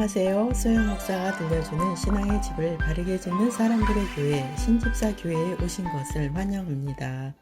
안녕하세요. 소영 목사가 들려주는 신앙의 집을 바르게 짓는 사람들의 교회 신집사 교회에 오신 것을 환영합니다.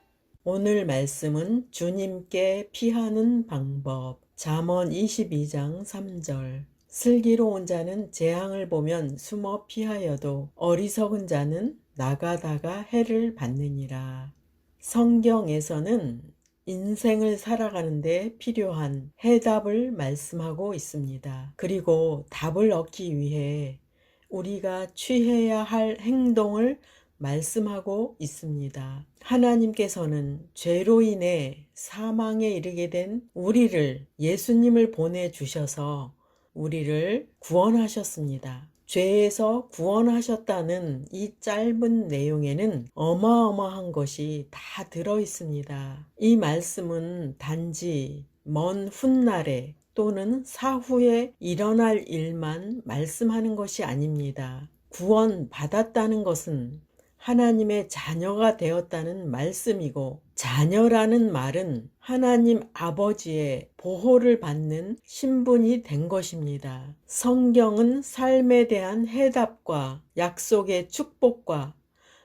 오늘 말씀은 주님께 피하는 방법. 잠언 22장 3절. 슬기로운 자는 재앙을 보면 숨어 피하여도 어리석은 자는 나가다가 해를 받느니라. 성경에서는 인생을 살아가는데 필요한 해답을 말씀하고 있습니다. 그리고 답을 얻기 위해 우리가 취해야 할 행동을 말씀하고 있습니다. 하나님께서는 죄로 인해 사망에 이르게 된 우리를 예수님을 보내주셔서 우리를 구원하셨습니다. 죄에서 구원하셨다는 이 짧은 내용에는 어마어마한 것이 다 들어 있습니다. 이 말씀은 단지 먼 훗날에 또는 사후에 일어날 일만 말씀하는 것이 아닙니다. 구원받았다는 것은 하나님의 자녀가 되었다는 말씀이고, 자녀라는 말은 하나님 아버지의 보호를 받는 신분이 된 것입니다. 성경은 삶에 대한 해답과 약속의 축복과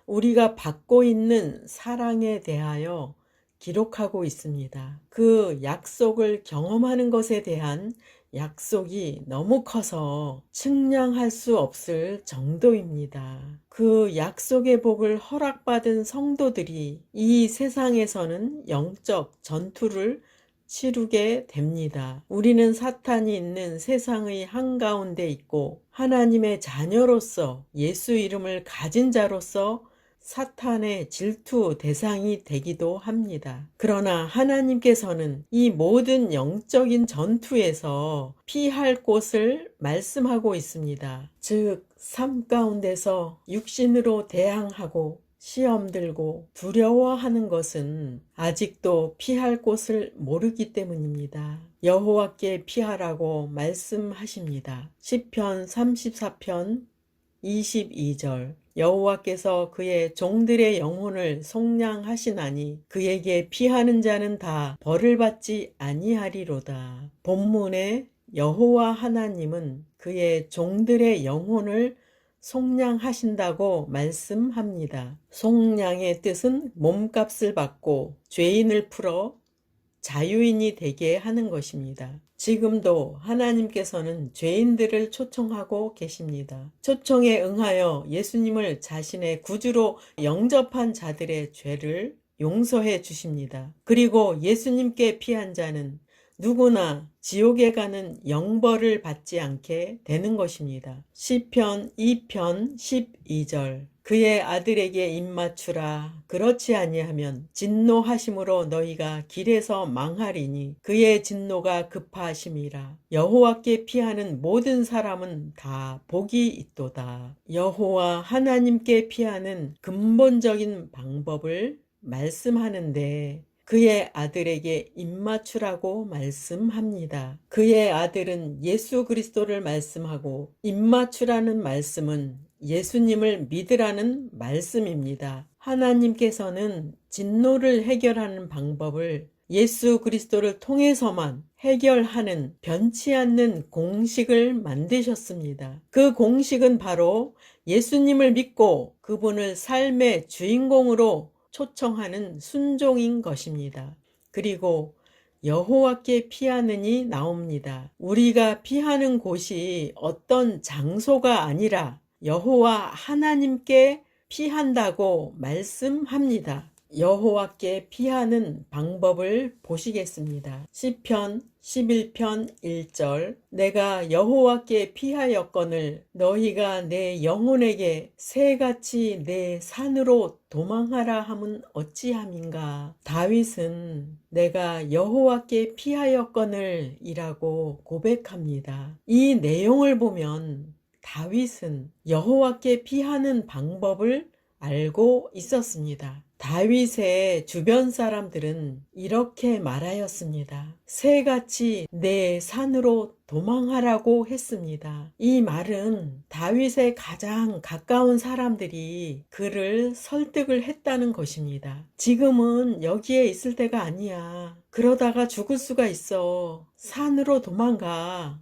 우리가 받고 있는 사랑에 대하여 기록하고 있습니다. 그 약속을 경험하는 것에 대한 약속이 너무 커서 측량할 수 없을 정도입니다. 그 약속의 복을 허락받은 성도들이 이 세상에서는 영적 전투를 치르게 됩니다. 우리는 사탄이 있는 세상의 한가운데 있고 하나님의 자녀로서 예수 이름을 가진 자로서 사탄의 질투 대상이 되기도 합니다. 그러나 하나님께서는 이 모든 영적인 전투에서 피할 곳을 말씀하고 있습니다. 즉, 삶 가운데서 육신으로 대항하고 시험 들고 두려워하는 것은 아직도 피할 곳을 모르기 때문입니다. 여호와께 피하라고 말씀하십니다. 시편 34편 22절. 여호와께서 그의 종들의 영혼을 속량하시나니 그에게 피하는 자는 다 벌을 받지 아니하리로다. 본문에 여호와 하나님은 그의 종들의 영혼을 속량하신다고 말씀합니다. 속량의 뜻은 몸값을 받고 죄인을 풀어 자유인이 되게 하는 것입니다. 지금도 하나님께서는 죄인들을 초청하고 계십니다. 초청에 응하여 예수님을 자신의 구주로 영접한 자들의 죄를 용서해 주십니다. 그리고 예수님께 피한 자는 누구나 지옥에 가는 영벌을 받지 않게 되는 것입니다. 시편 2편 12절. 그의 아들에게 입맞추라. 그렇지 아니하면 진노하심으로 너희가 길에서 망하리니 그의 진노가 급하심이라. 여호와께 피하는 모든 사람은 다 복이 있도다. 여호와 하나님께 피하는 근본적인 방법을 말씀하는데 그의 아들에게 입맞추라고 말씀합니다. 그의 아들은 예수 그리스도를 말씀하고 입맞추라는 말씀은 예수님을 믿으라는 말씀입니다. 하나님께서는 진노를 해결하는 방법을 예수 그리스도를 통해서만 해결하는 변치 않는 공식을 만드셨습니다. 그 공식은 바로 예수님을 믿고 그분을 삶의 주인공으로 초청하는 순종인 것입니다. 그리고 여호와께 피하느니 나옵니다. 우리가 피하는 곳이 어떤 장소가 아니라 여호와 하나님께 피한다고 말씀합니다. 여호와께 피하는 방법을 보시겠습니다. 시편 11편 1절. 내가 여호와께 피하였거늘 너희가 내 영혼에게 새같이 내 산으로 도망하라 함은 어찌함인가. 다윗은 내가 여호와께 피하였거늘 이라고 고백합니다. 이 내용을 보면 다윗은 여호와께 피하는 방법을 알고 있었습니다. 다윗의 주변 사람들은 이렇게 말하였습니다. 새같이 내 산으로 도망하라고 했습니다. 이 말은 다윗의 가장 가까운 사람들이 그를 설득을 했다는 것입니다. 지금은 여기에 있을 때가 아니야. 그러다가 죽을 수가 있어. 산으로 도망가.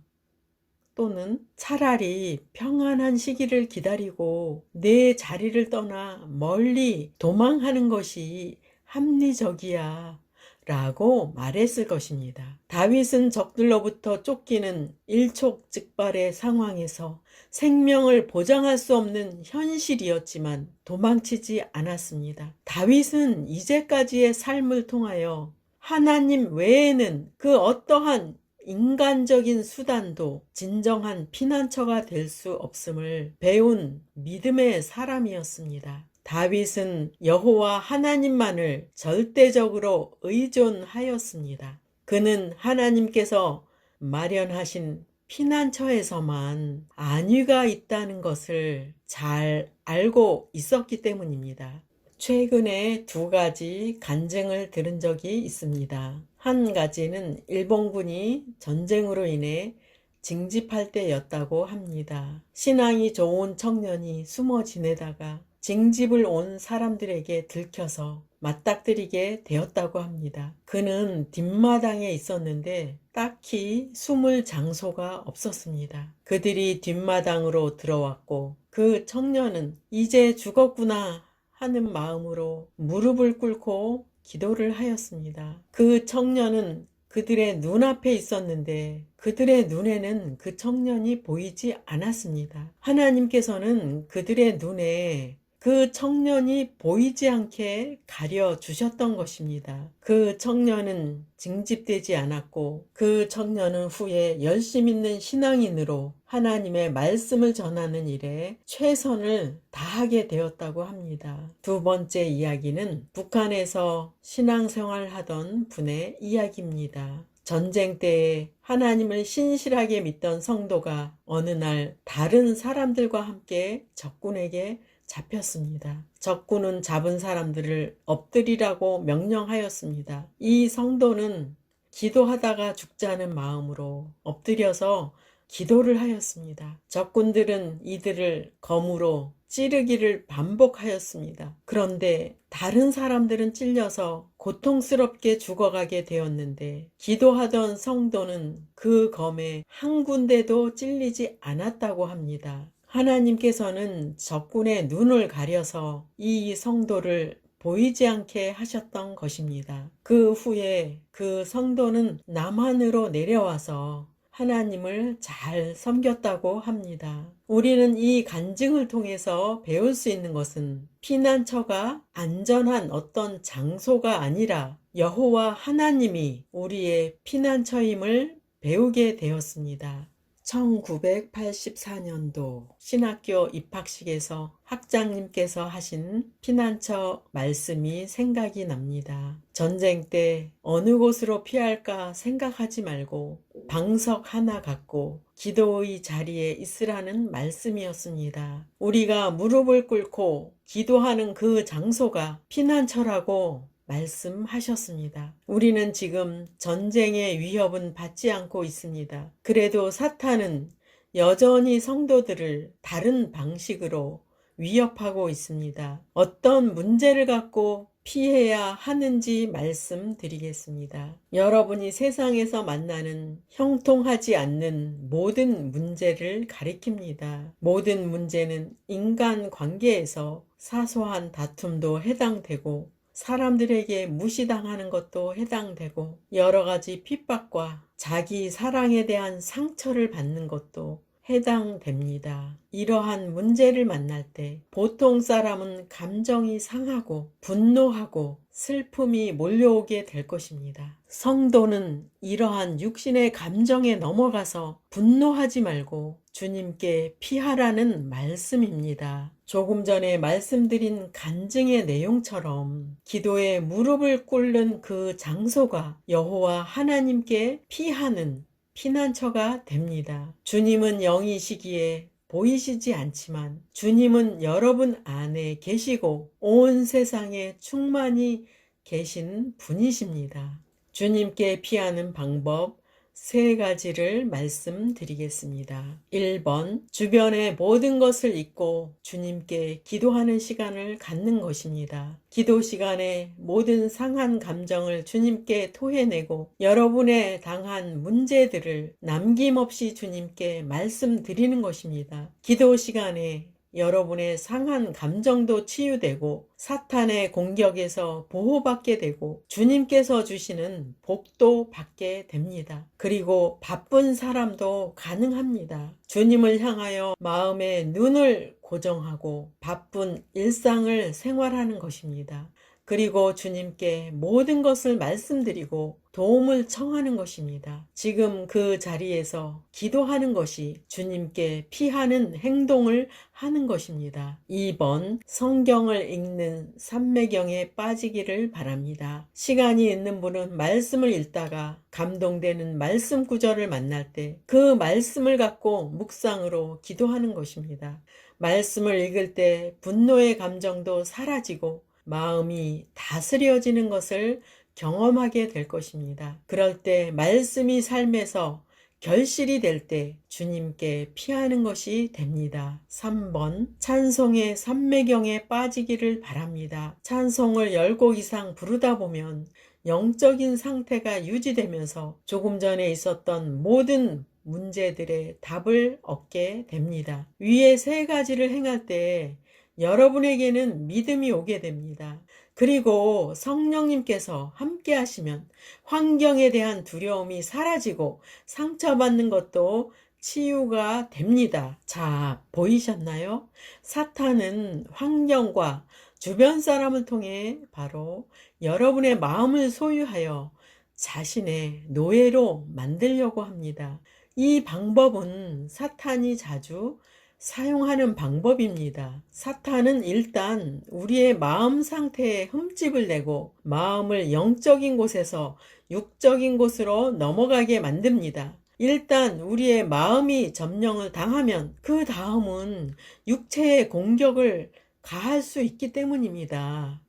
또는 차라리 평안한 시기를 기다리고 내 자리를 떠나 멀리 도망하는 것이 합리적이야 라고 말했을 것입니다. 다윗은 적들로부터 쫓기는 일촉즉발의 상황에서 생명을 보장할 수 없는 현실이었지만 도망치지 않았습니다. 다윗은 이제까지의 삶을 통하여 하나님 외에는 그 어떠한 인간적인 수단도 진정한 피난처가 될 수 없음을 배운 믿음의 사람이었습니다. 다윗은 여호와 하나님만을 절대적으로 의존하였습니다. 그는 하나님께서 마련하신 피난처에서만 안위가 있다는 것을 잘 알고 있었기 때문입니다. 최근에 2가지 간증을 들은 적이 있습니다. 한 가지는 일본군이 전쟁으로 인해 징집할 때였다고 합니다. 신앙이 좋은 청년이 숨어 지내다가 징집을 온 사람들에게 들켜서 맞닥뜨리게 되었다고 합니다. 그는 뒷마당에 있었는데 딱히 숨을 장소가 없었습니다. 그들이 뒷마당으로 들어왔고 그 청년은 이제 죽었구나 하는 마음으로 무릎을 꿇고 기도를 하였습니다. 그 청년은 그들의 눈앞에 있었는데 그들의 눈에는 그 청년이 보이지 않았습니다. 하나님께서는 그들의 눈에 그 청년이 보이지 않게 가려주셨던 것입니다. 그 청년은 징집되지 않았고 그 청년은 후에 열심 있는 신앙인으로 하나님의 말씀을 전하는 일에 최선을 다하게 되었다고 합니다. 2번째 이야기는 북한에서 신앙생활 하던 분의 이야기입니다. 전쟁 때에 하나님을 신실하게 믿던 성도가 어느 날 다른 사람들과 함께 적군에게 잡혔습니다. 적군은 잡은 사람들을 엎드리라고 명령하였습니다. 이 성도는 기도하다가 죽자는 마음으로 엎드려서 기도를 하였습니다. 적군들은 이들을 검으로 찌르기를 반복하였습니다. 그런데 다른 사람들은 찔려서 고통스럽게 죽어가게 되었는데 기도하던 성도는 그 검에 한 군데도 찔리지 않았다고 합니다. 하나님께서는 적군의 눈을 가려서 이 성도를 보이지 않게 하셨던 것입니다. 그 후에 그 성도는 남한으로 내려와서 하나님을 잘 섬겼다고 합니다. 우리는 이 간증을 통해서 배울 수 있는 것은 피난처가 안전한 어떤 장소가 아니라 여호와 하나님이 우리의 피난처임을 배우게 되었습니다. 1984년도 신학교 입학식에서 학장님께서 하신 피난처 말씀이 생각이 납니다. 전쟁 때 어느 곳으로 피할까 생각하지 말고 방석 하나 갖고 기도의 자리에 있으라는 말씀이었습니다. 우리가 무릎을 꿇고 기도하는 그 장소가 피난처라고 말씀하셨습니다. 우리는 지금 전쟁의 위협은 받지 않고 있습니다. 그래도 사탄은 여전히 성도들을 다른 방식으로 위협하고 있습니다. 어떤 문제를 갖고 피해야 하는지 말씀드리겠습니다. 여러분이 세상에서 만나는 형통하지 않는 모든 문제를 가리킵니다. 모든 문제는 인간 관계에서 사소한 다툼도 해당되고 사람들에게 무시당하는 것도 해당되고 여러 가지 핍박과 자기 사랑에 대한 상처를 받는 것도 해당됩니다. 이러한 문제를 만날 때 보통 사람은 감정이 상하고 분노하고 슬픔이 몰려오게 될 것입니다. 성도는 이러한 육신의 감정에 넘어가서 분노하지 말고 주님께 피하라는 말씀입니다. 조금 전에 말씀드린 간증의 내용처럼 기도에 무릎을 꿇는 그 장소가 여호와 하나님께 피하는 피난처가 됩니다. 주님은 영이시기에 보이시지 않지만 주님은 여러분 안에 계시고 온 세상에 충만히 계신 분이십니다. 주님께 피하는 방법 세 가지를 말씀드리겠습니다. 1번, 주변의 모든 것을 잊고 주님께 기도하는 시간을 갖는 것입니다. 기도 시간에 모든 상한 감정을 주님께 토해내고 여러분의 당한 문제들을 남김없이 주님께 말씀드리는 것입니다. 기도 시간에 여러분의 상한 감정도 치유되고 사탄의 공격에서 보호받게 되고 주님께서 주시는 복도 받게 됩니다. 그리고 바쁜 사람도 가능합니다. 주님을 향하여 마음의 눈을 고정하고 바쁜 일상을 생활하는 것입니다. 그리고 주님께 모든 것을 말씀드리고 도움을 청하는 것입니다. 지금 그 자리에서 기도하는 것이 주님께 피하는 행동을 하는 것입니다. 2번, 성경을 읽는 삼매경에 빠지기를 바랍니다. 시간이 있는 분은 말씀을 읽다가 감동되는 말씀 구절을 만날 때 그 말씀을 갖고 묵상으로 기도하는 것입니다. 말씀을 읽을 때 분노의 감정도 사라지고 마음이 다스려지는 것을 경험하게 될 것입니다. 그럴 때 말씀이 삶에서 결실이 될 때 주님께 피하는 것이 됩니다. 3번, 찬송의 삼매경에 빠지기를 바랍니다. 찬송을 10곡 이상 부르다 보면 영적인 상태가 유지되면서 조금 전에 있었던 모든 문제들의 답을 얻게 됩니다. 위에 세 가지를 행할 때 여러분에게는 믿음이 오게 됩니다. 그리고 성령님께서 함께 하시면 환경에 대한 두려움이 사라지고 상처받는 것도 치유가 됩니다. 자, 보이셨나요? 사탄은 환경과 주변 사람을 통해 바로 여러분의 마음을 소유하여 자신의 노예로 만들려고 합니다. 이 방법은 사탄이 자주 사용하는 방법입니다. 사탄은 일단 우리의 마음 상태에 흠집을 내고 마음을 영적인 곳에서 육적인 곳으로 넘어가게 만듭니다. 일단 우리의 마음이 점령을 당하면 그 다음은 육체의 공격을 가할 수 있기 때문입니다.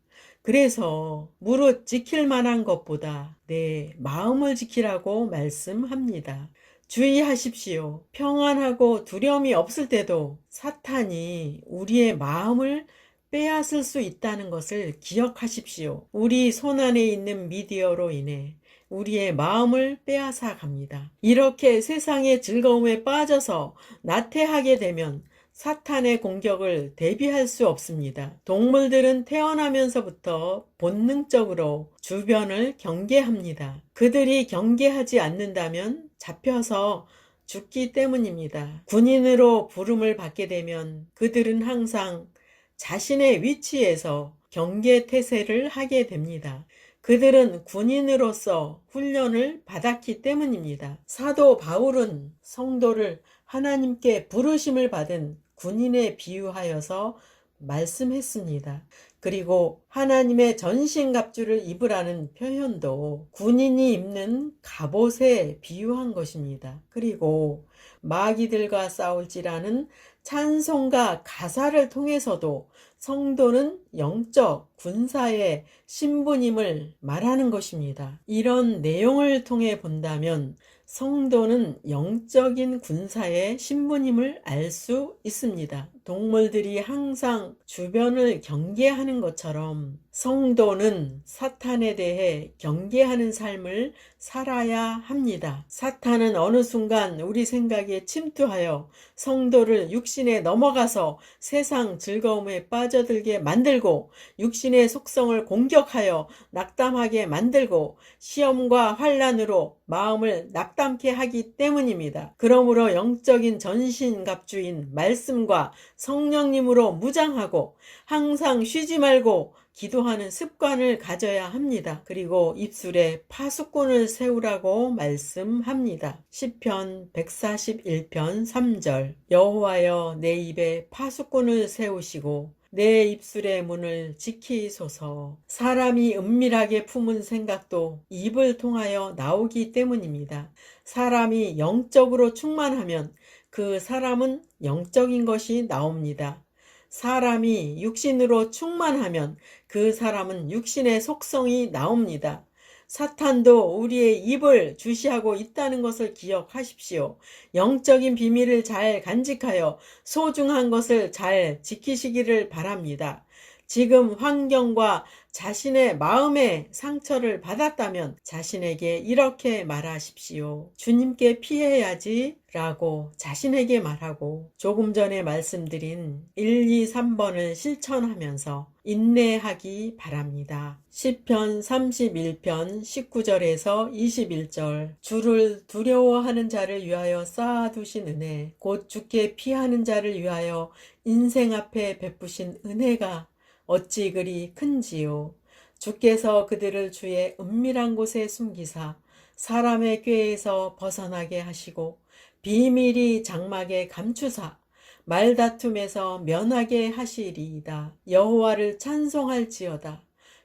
그래서 무릇 지킬 만한 것보다 내 마음을 지키라고 말씀합니다. 주의하십시오. 평안하고 두려움이 없을 때도 사탄이 우리의 마음을 빼앗을 수 있다는 것을 기억하십시오. 우리 손안에 있는 미디어로 인해 우리의 마음을 빼앗아 갑니다. 이렇게 세상의 즐거움에 빠져서 나태하게 되면 사탄의 공격을 대비할 수 없습니다. 동물들은 태어나면서부터 본능적으로 주변을 경계합니다. 그들이 경계하지 않는다면 잡혀서 죽기 때문입니다. 군인으로 부름을 받게 되면 그들은 항상 자신의 위치에서 경계태세를 하게 됩니다. 그들은 군인으로서 훈련을 받았기 때문입니다. 사도 바울은 성도를 하나님께 부르심을 받은 군인에 비유하여서 말씀했습니다. 그리고 하나님의 전신갑주를 입으라는 표현도 군인이 입는 갑옷에 비유한 것입니다. 그리고 마귀들과 싸울지라는 찬송가 가사를 통해서도 성도는 영적 군사의 신분임을 말하는 것입니다. 이런 내용을 통해 본다면 성도는 영적인 군사의 신분임을 알 수 있습니다. 동물들이 항상 주변을 경계하는 것처럼 성도는 사탄에 대해 경계하는 삶을 살아야 합니다. 사탄은 어느 순간 우리 생각에 침투하여 성도를 육신에 넘어가서 세상 즐거움에 빠져들게 만들고 육신의 속성을 공격하여 낙담하게 만들고 시험과 환난으로 마음을 낙담케 하기 때문입니다. 그러므로 영적인 전신갑주인 말씀과 성령님으로 무장하고 항상 쉬지 말고 기도하는 습관을 가져야 합니다. 그리고 입술에 파수꾼을 세우라고 말씀합니다. 시편 141편 3절 여호와여 내 입에 파수꾼을 세우시고 내 입술의 문을 지키소서. 사람이 은밀하게 품은 생각도 입을 통하여 나오기 때문입니다. 사람이 영적으로 충만하면 그 사람은 영적인 것이 나옵니다. 사람이 육신으로 충만하면 그 사람은 육신의 속성이 나옵니다. 사탄도 우리의 입을 주시하고 있다는 것을 기억하십시오. 영적인 비밀을 잘 간직하여 소중한 것을 잘 지키시기를 바랍니다. 지금 환경과 자신의 마음의 상처를 받았다면 자신에게 이렇게 말하십시오. 주님께 피해야지 라고 자신에게 말하고, 조금 전에 말씀드린 1, 2, 3번을 실천하면서 인내하기 바랍니다. 시편 31편 19절에서 21절, 주를 두려워하는 자를 위하여 쌓아두신 은혜, 곧 주께 피하는 자를 위하여 인생 앞에 베푸신 은혜가 어찌 그리 큰지요. 주께서 그들을 주의 은밀한 곳에 숨기사 사람의 꾀에서 벗어나게 하시고 비밀이 장막에 감추사 말다툼에서 면하게 하시리이다. 여호와를 찬송할지어다.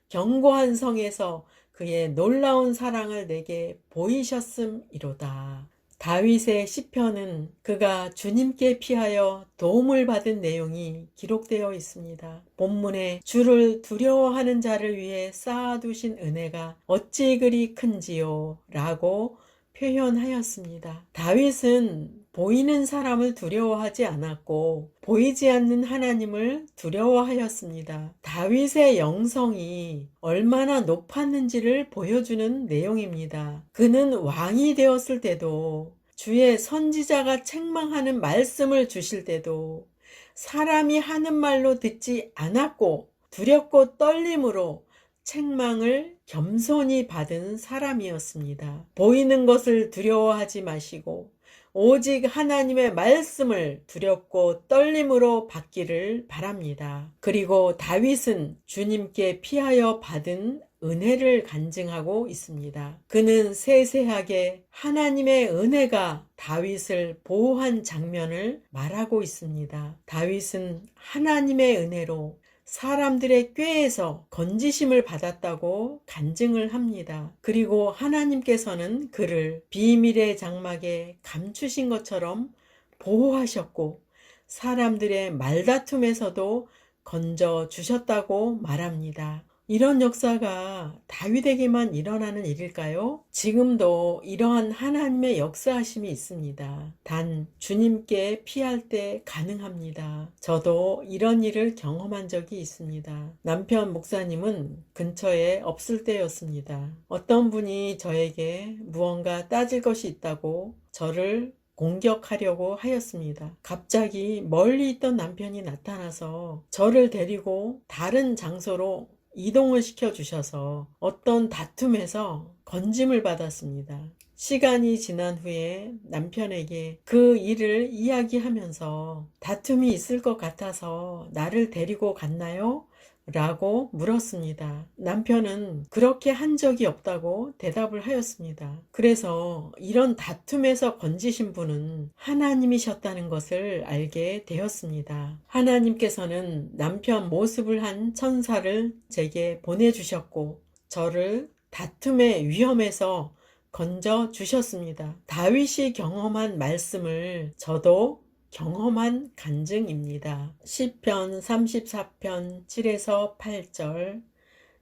견고한 성에서 그의 놀라운 사랑을 내게 보이셨음이로다. 다윗의 시편은 그가 주님께 피하여 도움을 받은 내용이 기록되어 있습니다. 본문에 주를 두려워하는 자를 위해 쌓아두신 은혜가 어찌 그리 큰지요 라고 표현하였습니다. 다윗은 보이는 사람을 두려워하지 않았고 보이지 않는 하나님을 두려워하였습니다. 다윗의 영성이 얼마나 높았는지를 보여주는 내용입니다. 그는 왕이 되었을 때도, 주의 선지자가 책망하는 말씀을 주실 때도 사람이 하는 말로 듣지 않았고 두렵고 떨림으로 책망을 겸손히 받은 사람이었습니다. 보이는 것을 두려워하지 마시고 오직 하나님의 말씀을 두렵고 떨림으로 받기를 바랍니다. 그리고 다윗은 주님께 피하여 받은 은혜를 간증하고 있습니다. 그는 세세하게 하나님의 은혜가 다윗을 보호한 장면을 말하고 있습니다. 다윗은 하나님의 은혜로 사람들의 꾀에서 건지심을 받았다고 간증을 합니다. 그리고 하나님께서는 그를 비밀의 장막에 감추신 것처럼 보호하셨고 사람들의 말다툼에서도 건져 주셨다고 말합니다. 이런 역사가 다윗에게만 일어나는 일일까요? 지금도 이러한 하나님의 역사하심이 있습니다. 단 주님께 피할 때 가능합니다. 저도 이런 일을 경험한 적이 있습니다. 남편 목사님은 근처에 없을 때였습니다. 어떤 분이 저에게 무언가 따질 것이 있다고 저를 공격하려고 하였습니다. 갑자기 멀리 있던 남편이 나타나서 저를 데리고 다른 장소로 이동을 시켜주셔서 어떤 다툼에서 건짐을 받았습니다. 시간이 지난 후에 남편에게 그 일을 이야기하면서 다툼이 있을 것 같아서 나를 데리고 갔나요? 라고 물었습니다. 남편은 그렇게 한 적이 없다고 대답을 하였습니다. 그래서 이런 다툼에서 건지신 분은 하나님이셨다는 것을 알게 되었습니다. 하나님께서는 남편 모습을 한 천사를 제게 보내주셨고 저를 다툼의 위험에서 건져 주셨습니다. 다윗이 경험한 말씀을 저도 경험한 간증입니다. 시편 34편 7에서 8절,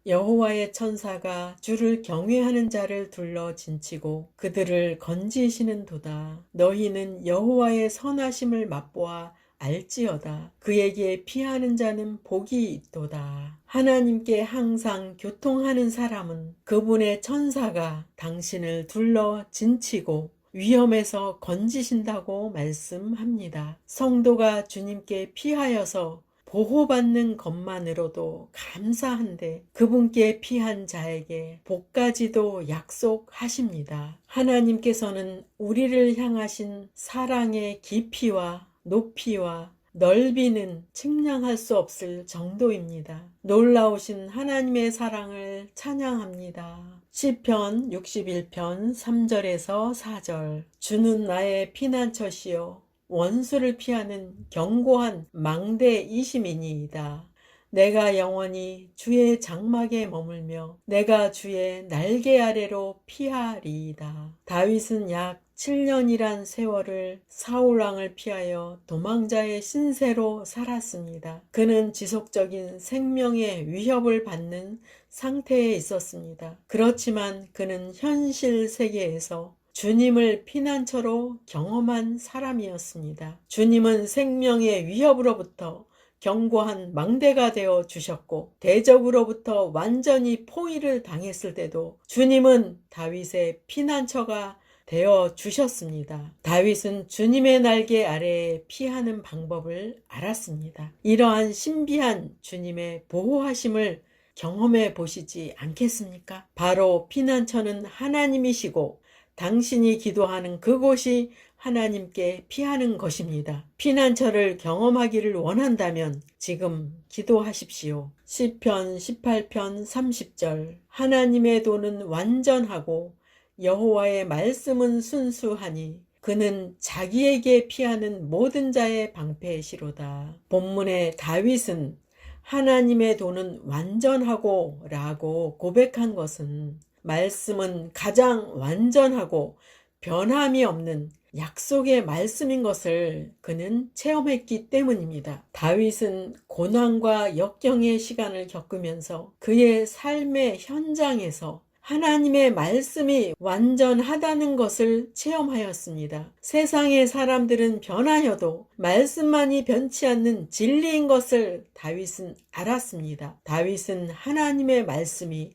여호와의 천사가 주를 경외하는 자를 둘러 진치고 그들을 건지시는도다. 너희는 여호와의 선하심을 맛보아 알지어다. 그에게 피하는 자는 복이 있도다. 하나님께 항상 교통하는 사람은 그분의 천사가 당신을 둘러 진치고 위험에서 건지신다고 말씀합니다. 성도가 주님께 피하여서 보호받는 것만으로도 감사한데 그분께 피한 자에게 복까지도 약속하십니다. 하나님께서는 우리를 향하신 사랑의 깊이와 높이와 넓이는 측량할 수 없을 정도입니다. 놀라우신 하나님의 사랑을 찬양합니다. 시편 61편 3절에서 4절, 주는 나의 피난처시요 원수를 피하는 견고한 망대이심이니이다. 내가 영원히 주의 장막에 머물며 내가 주의 날개 아래로 피하리이다. 다윗은 약 7년이란 세월을 사울왕을 피하여 도망자의 신세로 살았습니다. 그는 지속적인 생명의 위협을 받는 상태에 있었습니다. 그렇지만 그는 현실 세계에서 주님을 피난처로 경험한 사람이었습니다. 주님은 생명의 위협으로부터 견고한 망대가 되어 주셨고, 대적으로부터 완전히 포위를 당했을 때도 주님은 다윗의 피난처가 되어 주셨습니다. 다윗은 주님의 날개 아래에 피하는 방법을 알았습니다. 이러한 신비한 주님의 보호하심을 경험해 보시지 않겠습니까? 바로 피난처는 하나님이시고 당신이 기도하는 그곳이 하나님께 피하는 것입니다. 피난처를 경험하기를 원한다면 지금 기도하십시오. 시편 18편 30절. 하나님의 도는 완전하고 여호와의 말씀은 순수하니 그는 자기에게 피하는 모든 자의 방패시로다. 본문의 다윗은 하나님의 도는 완전하고 라고 고백한 것은 말씀은 가장 완전하고 변함이 없는 약속의 말씀인 것을 그는 체험했기 때문입니다. 다윗은 고난과 역경의 시간을 겪으면서 그의 삶의 현장에서 하나님의 말씀이 완전하다는 것을 체험하였습니다. 세상의 사람들은 변하여도 말씀만이 변치 않는 진리인 것을 다윗은 알았습니다. 다윗은 하나님의 말씀이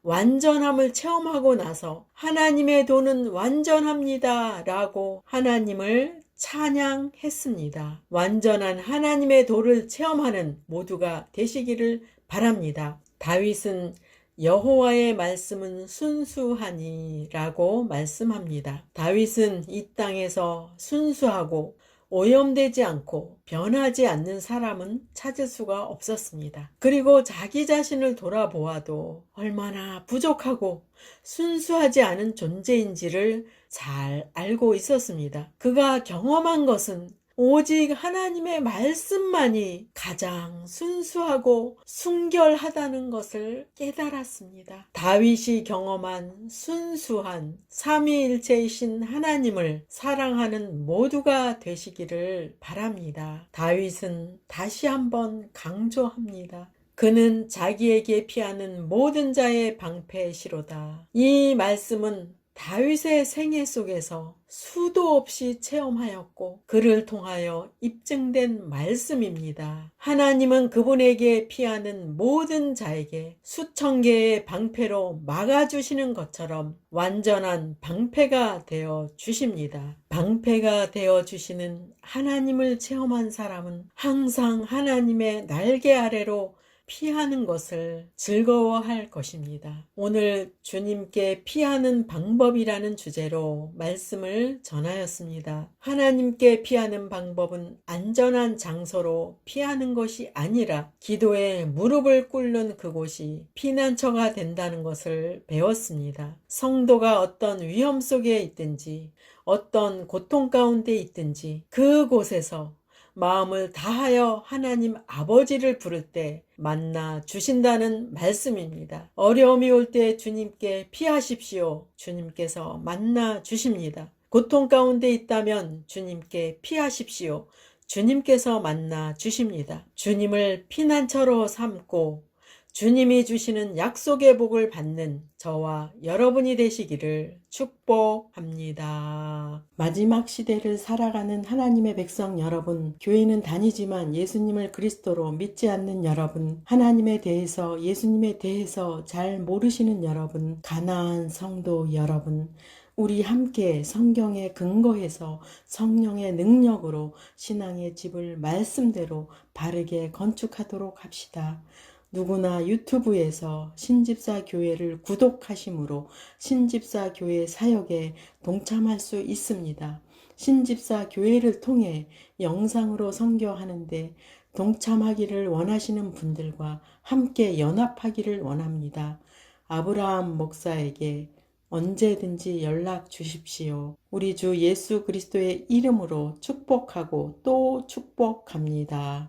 완전함을 체험하고 나서 하나님의 도는 완전합니다 라고 하나님을 찬양했습니다. 완전한 하나님의 도를 체험하는 모두가 되시기를 바랍니다. 다윗은 여호와의 말씀은 순수하니 라고 말씀합니다. 다윗은 이 땅에서 순수하고 오염되지 않고 변하지 않는 사람은 찾을 수가 없었습니다. 그리고 자기 자신을 돌아보아도 얼마나 부족하고 순수하지 않은 존재인지를 잘 알고 있었습니다. 그가 경험한 것은 오직 하나님의 말씀만이 가장 순수하고 순결하다는 것을 깨달았습니다. 다윗이 경험한 순수한 삼위일체이신 하나님을 사랑하는 모두가 되시기를 바랍니다. 다윗은 다시 한번 강조합니다. 그는 자기에게 피하는 모든 자의 방패시로다. 이 말씀은 다윗의 생애 속에서 수도 없이 체험하였고 그를 통하여 입증된 말씀입니다. 하나님은 그분에게 피하는 모든 자에게 수천 개의 방패로 막아주시는 것처럼 완전한 방패가 되어 주십니다. 방패가 되어 주시는 하나님을 체험한 사람은 항상 하나님의 날개 아래로 피하는 것을 즐거워할 것입니다. 오늘 주님께 피하는 방법이라는 주제로 말씀을 전하였습니다. 하나님께 피하는 방법은 안전한 장소로 피하는 것이 아니라 기도에 무릎을 꿇는 그곳이 피난처가 된다는 것을 배웠습니다. 성도가 어떤 위험 속에 있든지 어떤 고통 가운데 있든지 그곳에서 마음을 다하여 하나님 아버지를 부를 때 만나 주신다는 말씀입니다. 어려움이 올 때 주님께 피하십시오. 주님께서 만나 주십니다. 고통 가운데 있다면 주님께 피하십시오. 주님께서 만나 주십니다. 주님을 피난처로 삼고 주님이 주시는 약속의 복을 받는 저와 여러분이 되시기를 축복합니다. 마지막 시대를 살아가는 하나님의 백성 여러분, 교회는 다니지만 예수님을 그리스도로 믿지 않는 여러분, 하나님에 대해서 예수님에 대해서 잘 모르시는 여러분, 가나안 성도 여러분, 우리 함께 성경에 근거해서 성령의 능력으로 신앙의 집을 말씀대로 바르게 건축하도록 합시다. 누구나 유튜브에서 신집사 교회를 구독하심으로 신집사 교회 사역에 동참할 수 있습니다. 신집사 교회를 통해 영상으로 선교하는데 동참하기를 원하시는 분들과 함께 연합하기를 원합니다. 아브라함 목사에게 언제든지 연락 주십시오. 우리 주 예수 그리스도의 이름으로 축복하고 또 축복합니다.